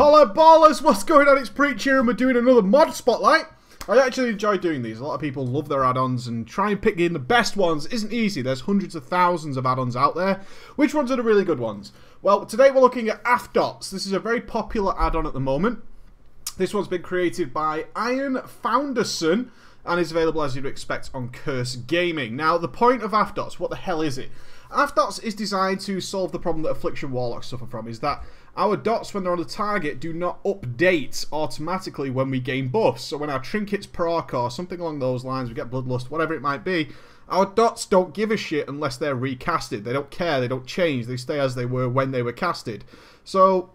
Holla ballers, what's going on? It's Preach here and we're doing another mod spotlight. I actually enjoy doing these. A lot of people love their add-ons and try and pick in the best ones isn't easy. There's hundreds of thousands of add-ons out there. Which ones are the really good ones? Well, today we're looking at Affdots. This is a very popular add-on at the moment. This one's been created by Iron Founderson and is available as you'd expect on Curse Gaming. Now, the point of Affdots, what the hell is it? Affdots is designed to solve the problem that Affliction Warlock suffer from, is that our dots, when they're on the target, do not update automatically when we gain buffs. So when our trinkets proc or something along those lines, we get bloodlust, whatever it might be, our dots don't give a shit unless they're recasted. They don't care, they don't change, they stay as they were when they were casted. So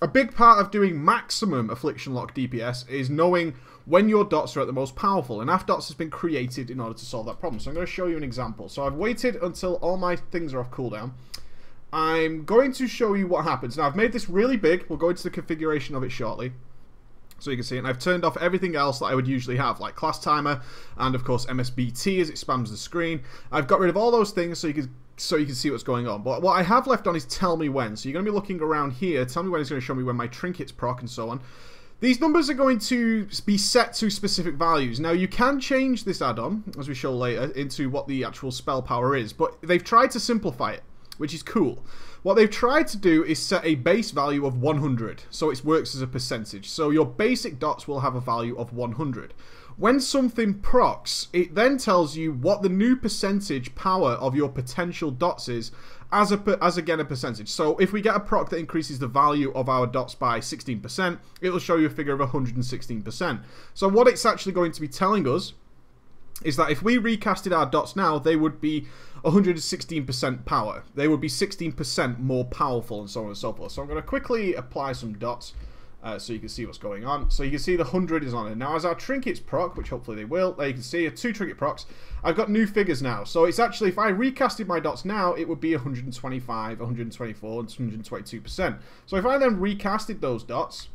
a big part of doing maximum Affliction Lock DPS is knowing when your dots are at the most powerful, and Affdots has been created in order to solve that problem. So I'm going to show you an example. So I've waited until all my things are off cooldown. I'm going to show you what happens. Now I've made this really big, we'll go into the configuration of it shortly, so you can see it, and I've turned off everything else that I would usually have, like class timer, and of course MSBT as it spams the screen. I've got rid of all those things so you can see what's going on. But what I have left on is tell me when. So you're going to be looking around here, tell me when. It's going to show me when my trinkets proc and so on. These numbers are going to be set to specific values. Now, you can change this add-on, as we show later, into what the actual spell power is, but they've tried to simplify it, which is cool. What they've tried to do is set a base value of 100, so it works as a percentage. So your basic dots will have a value of 100. When something procs, it then tells you what the new percentage power of your potential dots is, as again a percentage. So if we get a proc that increases the value of our dots by 16%, it'll show you a figure of 116%. So what it's actually going to be telling us is that if we recasted our dots now, they would be 116% power. They would be 16% more powerful, and so on and so forth. So I'm going to quickly apply some dots so you can see what's going on. So you can see the 100 is on it. Now as our trinkets proc, which hopefully they will, there you can see 2 trinket procs, I've got new figures now. So it's actually, if I recasted my dots now, it would be 125, 124, and 122%. So if I then recasted those dots,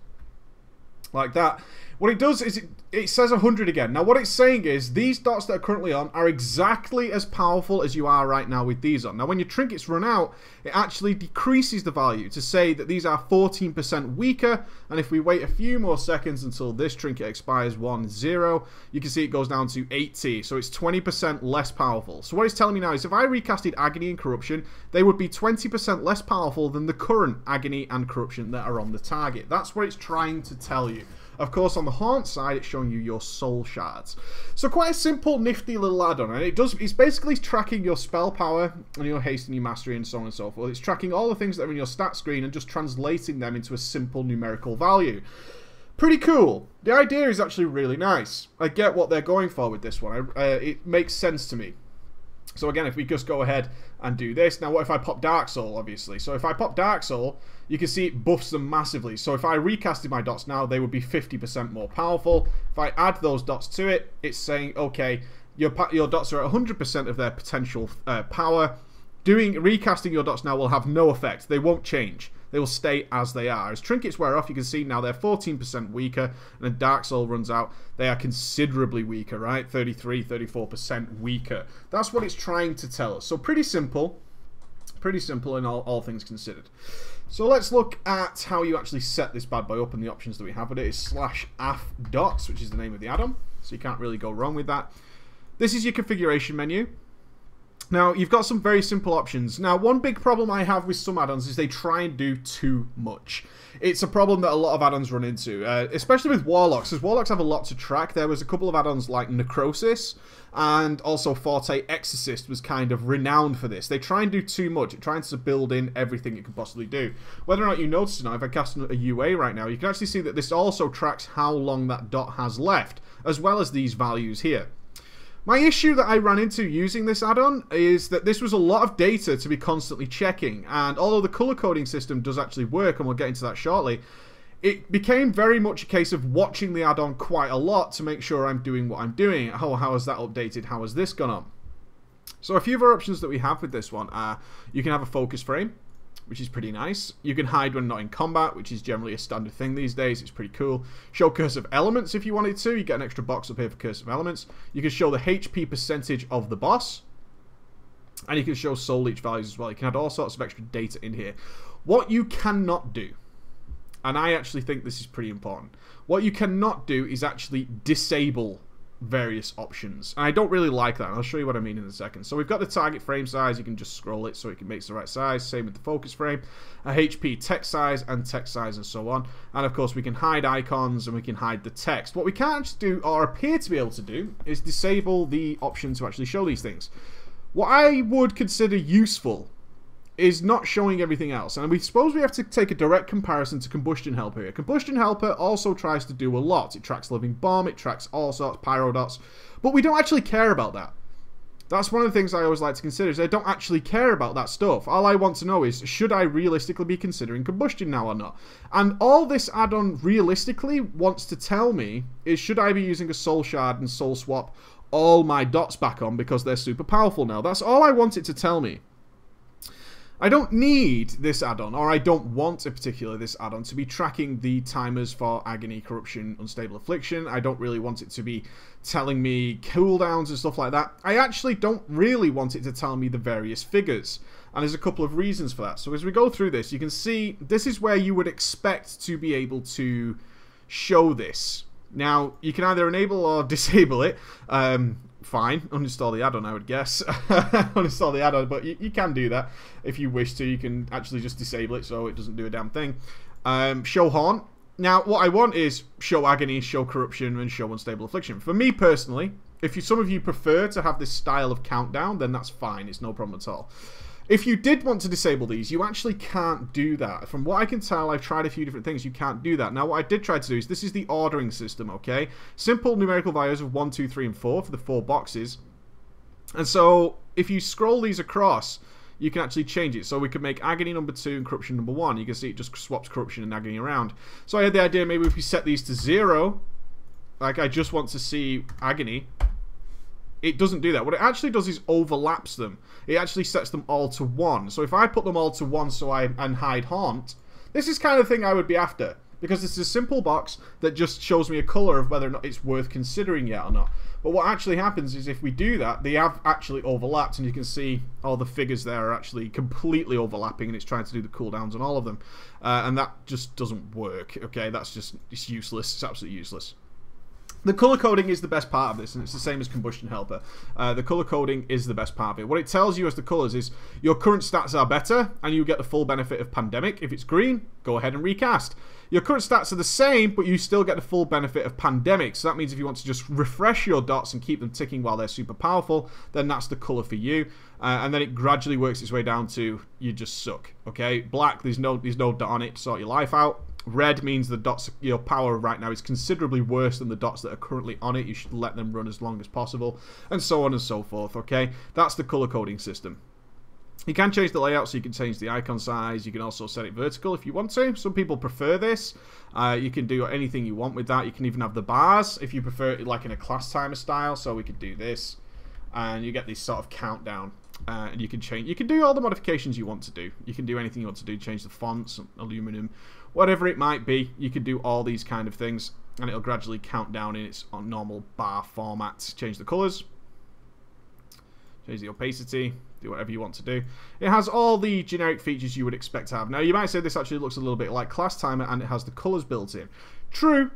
like that, what it does is it says 100 again. Now what it's saying is these dots that are currently on are exactly as powerful as you are right now with these on. Now when your trinkets run out, it actually decreases the value to say that these are 14% weaker, and if we wait a few more seconds until this trinket expires 1-0, you can see it goes down to 80, so it's 20% less powerful. So what it's telling me now is if I recasted Agony and Corruption, they would be 20% less powerful than the current Agony and Corruption that are on the target. That's what it's trying to tell you. Of course, on the Haunt side, it's showing you your soul shards. So quite a simple, nifty little add-on, and it's basically tracking your spell power and your haste and your mastery and so on and so forth. It's tracking all the things that are in your stat screen and just translating them into a simple numerical value. Pretty cool. The idea is actually really nice. I get what they're going for with this one. It makes sense to me. So again, if we just go ahead and do this. Now what if I pop Dark Soul, obviously? So if I pop Dark Soul, you can see it buffs them massively. So if I recasted my dots now, they would be 50% more powerful. If I add those dots to it, it's saying, okay, your dots are at 100% of their potential power. Recasting your dots now will have no effect. They won't change. They will stay as they are. As trinkets wear off, you can see now they're 14% weaker, and then Dark Soul runs out, they are considerably weaker, right? 33, 34% weaker. That's what it's trying to tell us. So pretty simple in all things considered. So let's look at how you actually set this bad boy up and the options that we have with it is /Affdots, which is the name of the add-on. So you can't really go wrong with that. This is your configuration menu. Now, you've got some very simple options. Now, one big problem I have with some add-ons is they try and do too much. It's a problem that a lot of add-ons run into, especially with Warlocks, because Warlocks have a lot to track. There was a couple of add-ons like Necrosis, and also Forte Exorcist was kind of renowned for this. They try and do too much. It tries to build in everything it can possibly do. Whether or not you notice it now, if I cast a UA right now, you can actually see that this also tracks how long that dot has left, as well as these values here. My issue that I ran into using this add-on is that this was a lot of data to be constantly checking, and although the color coding system does actually work, and we'll get into that shortly, it became very much a case of watching the add-on quite a lot to make sure I'm doing what I'm doing. Oh, how has that updated? How has this gone on? So a few of our options that we have with this one are, you can have a focus frame, which is pretty nice. You can hide when not in combat, which is generally a standard thing these days. It's pretty cool. Show Curse of Elements if you wanted to. You get an extra box up here for Curse of Elements. You can show the HP percentage of the boss. And you can show Soul Leech values as well. You can add all sorts of extra data in here. What you cannot do And I actually think this is pretty important. What you cannot do is actually disable various options. And I don't really like that. I'll show you what I mean in a second. So we've got the target frame size. You can just scroll it so it makes the right size. Same with the focus frame. A HP text size and so on. And of course we can hide icons and we can hide the text. What we can't actually do, or appear to be able to do, is disable the option to actually show these things. What I would consider useful is not showing everything else. And we suppose we have to take a direct comparison to Combustion Helper here. Combustion Helper also tries to do a lot. It tracks Living Bomb, it tracks all sorts, Pyro Dots, but we don't actually care about that. That's one of the things I always like to consider, is I don't actually care about that stuff. All I want to know is, should I realistically be considering Combustion now or not? And all this add-on realistically wants to tell me is, should I be using a Soul Shard and Soul Swap all my dots back on because they're super powerful now? That's all I want it to tell me. I don't need this add-on, or I don't want in particular this add-on to be tracking the timers for Agony, Corruption, Unstable Affliction. I don't really want it to be telling me cooldowns and stuff like that. I actually don't really want it to tell me the various figures. And there's a couple of reasons for that. So as we go through this, you can see this is where you would expect to be able to show this. Now, you can either enable or disable it. Fine, uninstall the add-on, I would guess. Uninstall the add-on, but you can do that if you wish to. You can actually just disable it so it doesn't do a damn thing. Show Haunt. Now, what I want is show Agony, show Corruption, and show Unstable Affliction. For me personally, if some of you prefer to have this style of countdown, then that's fine. It's no problem at all. If you did want to disable these, you actually can't do that. From what I can tell, I've tried a few different things. You can't do that. Now, what I did try to do is, this is the ordering system, okay? Simple numerical values of 1, 2, 3, and 4 for the 4 boxes. And so, if you scroll these across, you can actually change it. So we could make Agony number 2 and Corruption number 1. You can see it just swaps Corruption and Agony around. So I had the idea, maybe if we set these to 0, like I just want to see Agony, it doesn't do that. What it actually does is overlaps them. It actually sets them all to 1. So if I put them all to 1 and hide Haunt, this is kind of thing I would be after. Because it's a simple box that just shows me a colour of whether or not it's worth considering yet or not. But what actually happens is, if we do that, they have actually overlapped, and you can see all the figures there are actually completely overlapping, and it's trying to do the cooldowns on all of them. And that just doesn't work. Okay, it's useless. It's absolutely useless. The colour coding is the best part of this, and it's the same as Combustion Helper. The colour coding is the best part of it. What it tells you as the colours is, your current stats are better, and you get the full benefit of Pandemic. If it's green, go ahead and recast. Your current stats are the same, but you still get the full benefit of Pandemic. So that means if you want to just refresh your dots and keep them ticking while they're super powerful, then that's the colour for you. And then it gradually works its way down to, you just suck. Okay, black, there's no dot on it to sort your life out. Red means the dots, your power right now is considerably worse than the dots that are currently on it. You should let them run as long as possible, and so on and so forth, okay? That's the color coding system. You can change the layout, so you can change the icon size. You can also set it vertical if you want to. Some people prefer this. You can do anything you want with that. You can even have the bars if you prefer it, like in a class timer style. So we could do this, and you get this sort of countdown. And you can change. You can do all the modifications you want to do. You can do anything you want to do. Change the fonts, aluminum, whatever it might be. You can do all these kind of things, and it'll gradually count down in its normal bar format. Change the colors, change the opacity, do whatever you want to do. It has all the generic features you would expect to have. Now, you might say this actually looks a little bit like Class Timer, and it has the colors built in. True,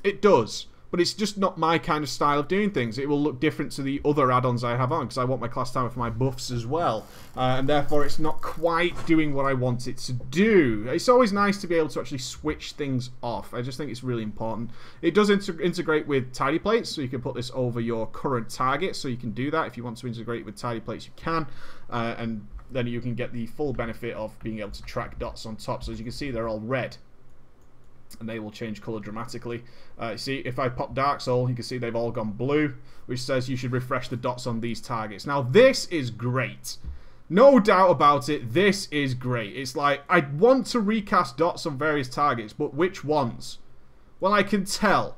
it does. But it's just not my kind of style of doing things. It will look different to the other add-ons I have on, because I want my class timer for my buffs as well. And therefore, it's not quite doing what I want it to do. It's always nice to be able to actually switch things off. I just think it's really important. It does integrate with tidy plates, so you can put this over your current target. So you can do that. If you want to integrate with tidy plates, you can. And then you can get the full benefit of being able to track dots on top. So as you can see, they're all red, and they will change colour dramatically. See, if I pop Dark Soul, you can see they've all gone blue, which says you should refresh the dots on these targets. Now, this is great. No doubt about it, this is great. It's like, I want to recast dots on various targets, but which ones? Well, I can tell,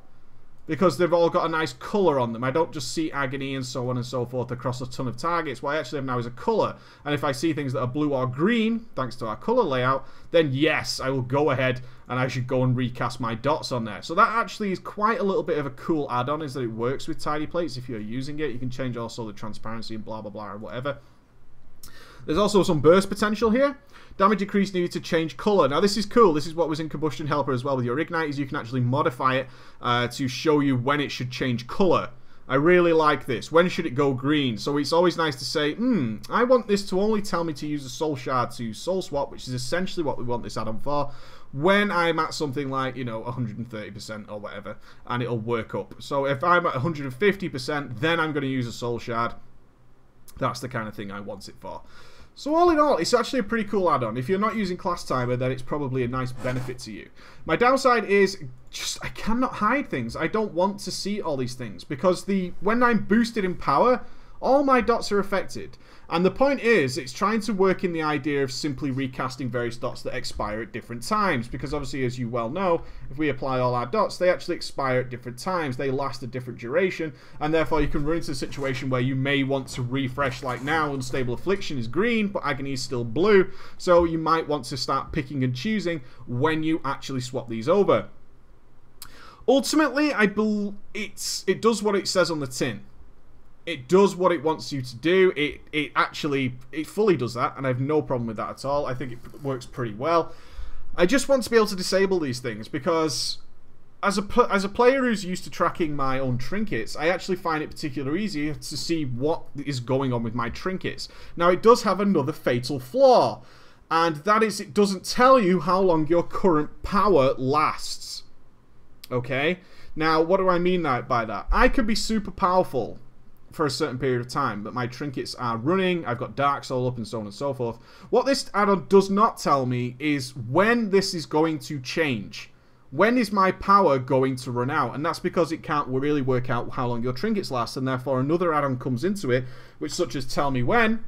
because they've all got a nice colour on them. I don't just see Agony and so on and so forth across a ton of targets. What I actually have now is a colour. And if I see things that are blue or green, thanks to our colour layout, then yes, I will go ahead and I should go and recast my dots on there. So that actually is quite a little bit of a cool add-on, is that it works with tidy plates if you're using it. You can change also the transparency and blah, blah, blah, or whatever. There's also some burst potential here. Damage increase needed to change colour. Now this is cool. This is what was in Combustion Helper as well with your Ignite, is you can actually modify it to show you when it should change colour. I really like this. When should it go green? So it's always nice to say, I want this to only tell me to use a Soul Shard to Soul Swap, which is essentially what we want this add-on for, when I'm at something like, 130% or whatever, and it'll work up. So if I'm at 150%, then I'm going to use a Soul Shard. That's the kind of thing I want it for. So all in all, it's actually a pretty cool add-on. If you're not using Class Timer, then it's probably a nice benefit to you. My downside is just I cannot hide things. I don't want to see all these things because when I'm boosted in power, all my dots are affected. And the point is, it's trying to work in the idea of simply recasting various dots that expire at different times. Because obviously, as you well know, if we apply all our dots, they actually expire at different times. They last a different duration. And therefore, you can run into a situation where you may want to refresh, like now, Unstable Affliction is green, but Agony is still blue. So you might want to start picking and choosing when you actually swap these over. Ultimately, it does what it says on the tin. It does what it wants you to do. It fully does that, and I have no problem with that at all. I think it works pretty well. I just want to be able to disable these things because as a player who's used to tracking my own trinkets, I actually find it particularly easy to see what is going on with my trinkets. Now, it does have another fatal flaw, and that is it doesn't tell you how long your current power lasts. Okay? Now, what do I mean by that? I could be super powerful for a certain period of time, but my trinkets are running, I've got Dark Soul up and so on and so forth. What this add-on does not tell me is when this is going to change. When is my power going to run out? And that's because it can't really work out how long your trinkets last, and therefore another add-on comes into it, which such as Tell Me When.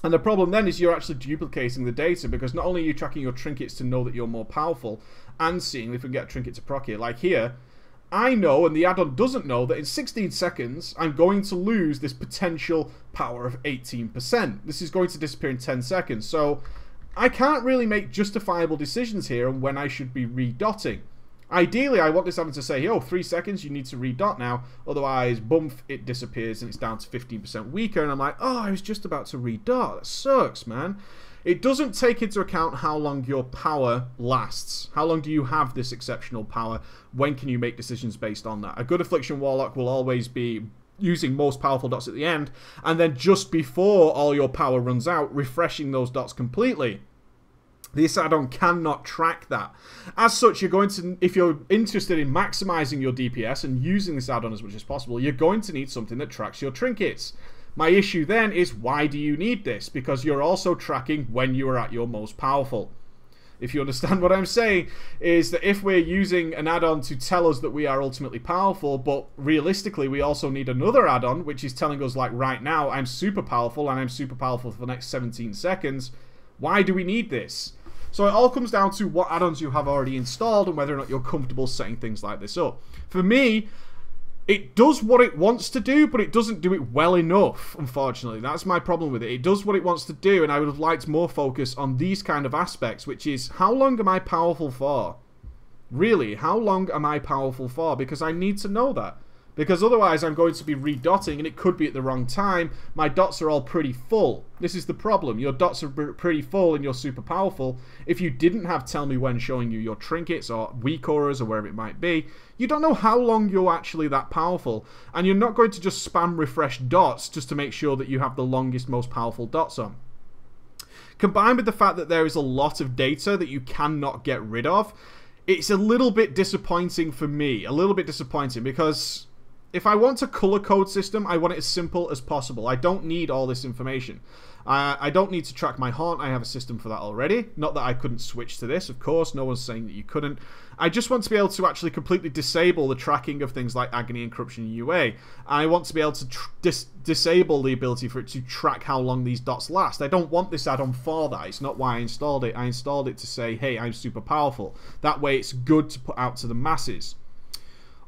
And the problem then is you're actually duplicating the data, because not only are you tracking your trinkets to know that you're more powerful, and seeing if we can get a trinket to proc it. Like here, I know, and the add-on doesn't know, that in 16 seconds, I'm going to lose this potential power of 18%. This is going to disappear in 10 seconds. So I can't really make justifiable decisions here on when I should be redotting. Ideally, I want this add-on to say, oh, 3 seconds, you need to redot now. Otherwise, boom, it disappears and it's down to 15% weaker. And I'm like, oh, I was just about to redot. That sucks, man. It doesn't take into account how long your power lasts. How long do you have this exceptional power? When can you make decisions based on that? A good Affliction Warlock will always be using most powerful dots at the end, and then just before all your power runs out, refreshing those dots completely. This add-on cannot track that. As such, you're going to, if you're interested in maximizing your DPS and using this add-on as much as possible, you're going to need something that tracks your trinkets. My issue then is, why do you need this? Because you're also tracking when you are at your most powerful. If you understand what I'm saying, is that if we're using an add-on to tell us that we are ultimately powerful, but realistically we also need another add-on, which is telling us, like, right now, I'm super powerful, and I'm super powerful for the next 17 seconds, why do we need this? So it all comes down to what add-ons you have already installed and whether or not you're comfortable setting things like this up. For me, it does what it wants to do, but it doesn't do it well enough, unfortunately. That's my problem with it. It does what it wants to do, and I would have liked more focus on these kind of aspects, which is, how long am I powerful for? Really, how long am I powerful for? Because I need to know that. Because otherwise I'm going to be redotting, and it could be at the wrong time. My dots are all pretty full. This is the problem. Your dots are pretty full and you're super powerful. If you didn't have Tell Me When showing you your trinkets or weak auras or wherever it might be, you don't know how long you're actually that powerful. And you're not going to just spam refresh dots just to make sure that you have the longest, most powerful dots on. Combined with the fact that there is a lot of data that you cannot get rid of, it's a little bit disappointing for me. A little bit disappointing because if I want a color code system, I want it as simple as possible. I don't need all this information. I don't need to track my haunt. I have a system for that already. Not that I couldn't switch to this, of course. No one's saying that you couldn't. I just want to be able to actually completely disable the tracking of things like Agony and Corruption and UA. And I want to be able to disable the ability for it to track how long these dots last. I don't want this add-on for that. It's not why I installed it. I installed it to say, hey, I'm super powerful. That way it's good to put out to the masses.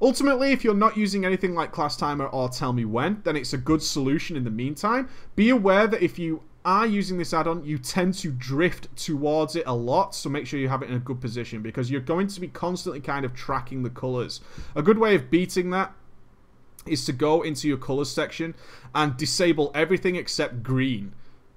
Ultimately, if you're not using anything like Class Timer or Tell Me When, then it's a good solution in the meantime. Be aware that if you are using this add-on, you tend to drift towards it a lot, so make sure you have it in a good position, because you're going to be constantly kind of tracking the colors. A good way of beating that is to go into your colors section and disable everything except green.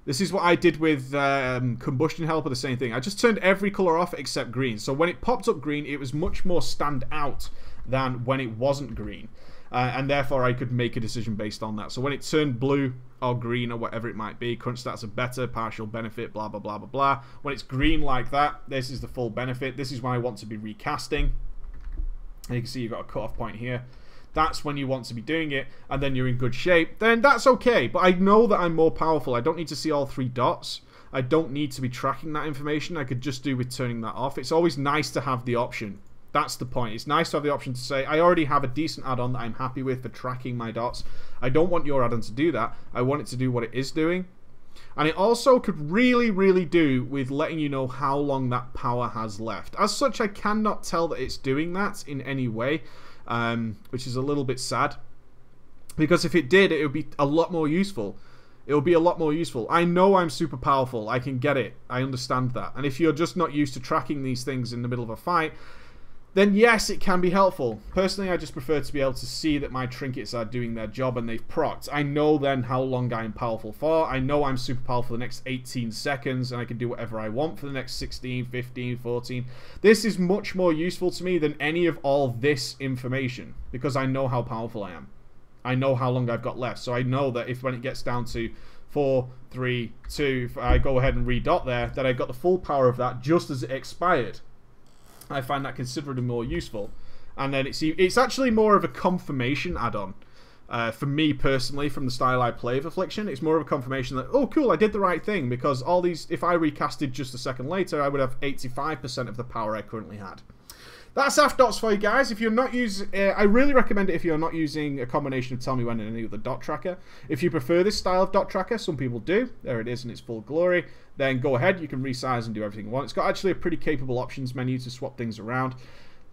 This is what I did with Combustion Helper, the same thing. I just turned every colour off except green. So when it popped up green, it was much more stand out than when it wasn't green. And therefore, I could make a decision based on that. So when it turned blue or green or whatever it might be, crunch stats are better, partial benefit, blah, blah, blah, blah, blah. When it's green like that, this is the full benefit. This is when I want to be recasting. And you can see you've got a cutoff point here. That's when you want to be doing it, and then you're in good shape. Then that's okay, but I know that I'm more powerful. I don't need to see all 3 dots. I don't need to be tracking that information. I could just do with turning that off. It's always nice to have the option. That's the point. It's nice to have the option to say, I already have a decent add-on that I'm happy with for tracking my dots. I don't want your add-on to do that. I want it to do what it is doing. And it also could really, really do with letting you know how long that power has left. As such, I cannot tell that it's doing that in any way, which is a little bit sad. Because if it did, it would be a lot more useful. It would be a lot more useful. I know I'm super powerful. I can get it. I understand that. And if you're just not used to tracking these things in the middle of a fight, then yes, it can be helpful. Personally, I just prefer to be able to see that my trinkets are doing their job and they've procced. I know then how long I'm powerful for. I know I'm super powerful for the next 18 seconds and I can do whatever I want for the next 16, 15, 14. This is much more useful to me than any of all this information because I know how powerful I am. I know how long I've got left. So I know that if when it gets down to 4, 3, 2, if I go ahead and redot there, that I got the full power of that just as it expired. I find that considerably more useful. And then it's actually more of a confirmation add-on. For me personally, from the style I play of Affliction, it's more of a confirmation that, oh cool, I did the right thing. Because all these, if I recasted just a second later, I would have 85% of the power I currently had. That's Affdots for you guys. If you're not using, I really recommend it if you're not using a combination of Tell Me When and any other dot tracker. If you prefer this style of dot tracker, some people do. There it is in its full glory. Then go ahead, you can resize and do everything you want. It's got actually a pretty capable options menu to swap things around.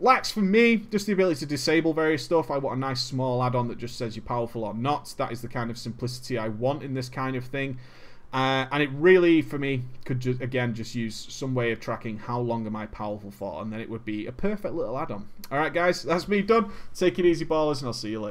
Lacks for me just the ability to disable various stuff. I want a nice small add-on that just says you're powerful or not. That is the kind of simplicity I want in this kind of thing. And it really, for me, could just, again, just use some way of tracking how long am I powerful for, and then it would be a perfect little add-on. Alright guys, that's me done. Take it easy, ballers, and I'll see you later.